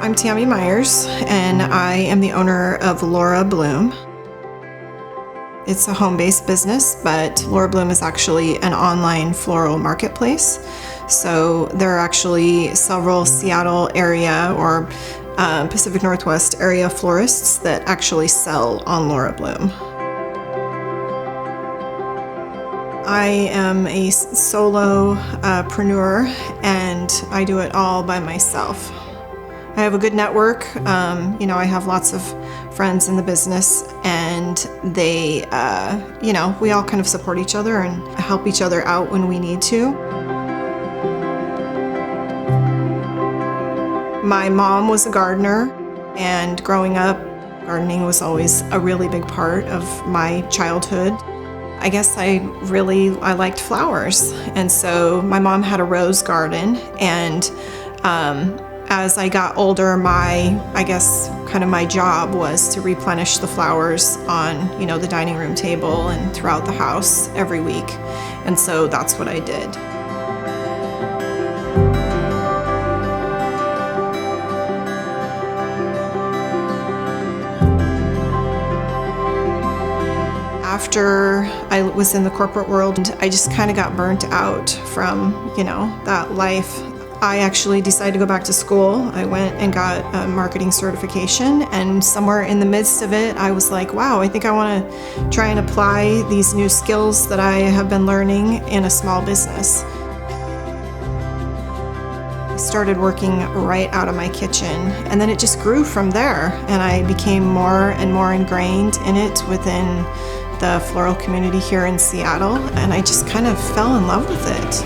I'm Tammy Myers, and I am the owner of LORA Bloom. It's a home-based business, but LORA Bloom is actually an online floral marketplace. So there are actually several Seattle area or Pacific Northwest area florists that actually sell on LORA Bloom. I am a solopreneur and I do it all by myself. I have a good network. I have lots of friends in the business, and they, we all kind of support each other and help each other out when we need to. My mom was a gardener, and growing up, gardening was always a really big part of my childhood. I guess I liked flowers, and so my mom had a rose garden, and as I got older, my job was to replenish the flowers on, the dining room table and throughout the house every week. And so that's what I did. After I was in the corporate world, I just kind of got burnt out from, that life. I actually decided to go back to school. I went and got a marketing certification, and somewhere in the midst of it, I was like, wow, I think I want to try and apply these new skills that I have been learning in a small business. I started working right out of my kitchen, and then it just grew from there, and I became more and more ingrained in it within the floral community here in Seattle, and I just kind of fell in love with it.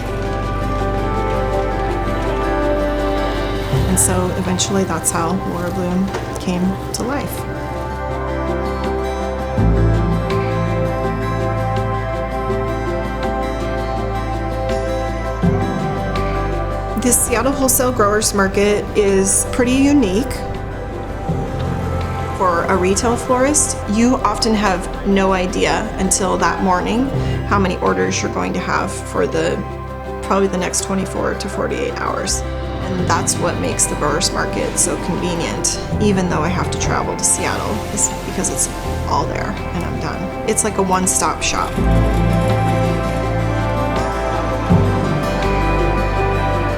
And so eventually that's how LORA Bloom came to life. The Seattle Wholesale Growers Market is pretty unique. For a retail florist, you often have no idea until that morning how many orders you're going to have for probably the next 24 to 48 hours. And that's what makes the growers market so convenient, even though I have to travel to Seattle, is because it's all there and I'm done. It's like a one-stop shop.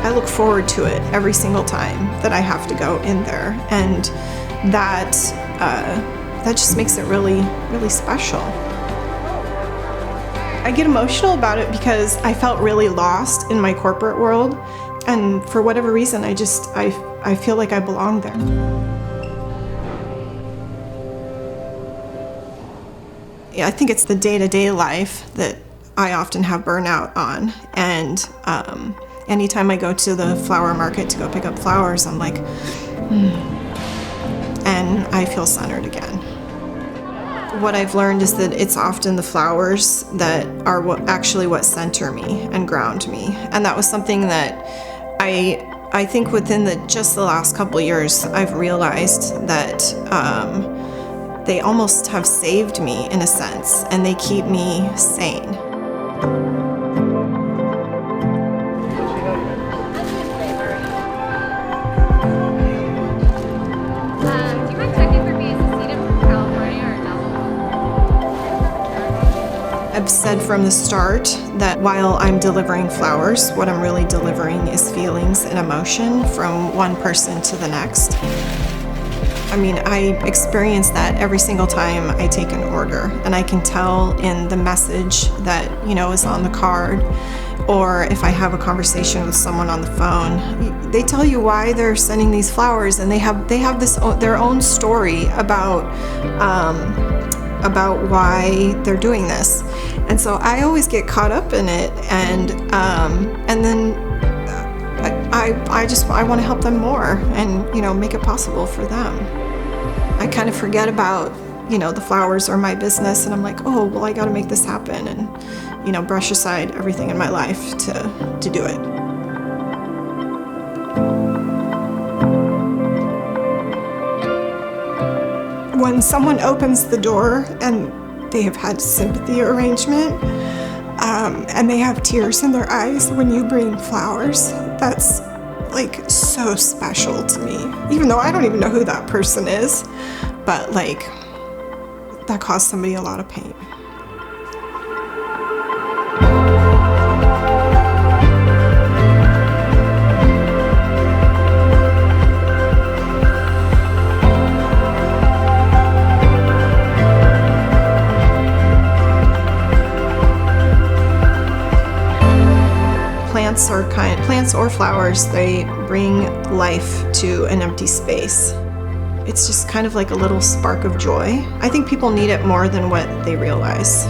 I look forward to it every single time that I have to go in there, and that just makes it really, really special. I get emotional about it because I felt really lost in my corporate world. And for whatever reason, I feel like I belong there. Yeah, I think it's the day-to-day life that I often have burnout on. And anytime I go to the flower market to go pick up flowers, I'm like, and I feel centered again. What I've learned is that it's often the flowers that are what center me and ground me. And that was something that I think within just the last couple of years, I've realized that they almost have saved me in a sense, and they keep me sane. I've said from the start that while I'm delivering flowers, what I'm really delivering is feelings and emotion from one person to the next. I mean, I experience that every single time I take an order, and I can tell in the message that, is on the card, or if I have a conversation with someone on the phone, they tell you why they're sending these flowers, and they have their own story about why they're doing this. And so I always get caught up in it, and then I want to help them more and make it possible for them. I kind of forget about the flowers or my business, and I'm like, oh well, I got to make this happen, and brush aside everything in my life to do it. When someone opens the door and they have had sympathy arrangement, and they have tears in their eyes when you bring flowers, like so special to me, even though I don't even know who that person is, but like that caused somebody a lot of pain. Plants or flowers, they bring life to an empty space. It's just kind of like a little spark of joy. I think people need it more than what they realize.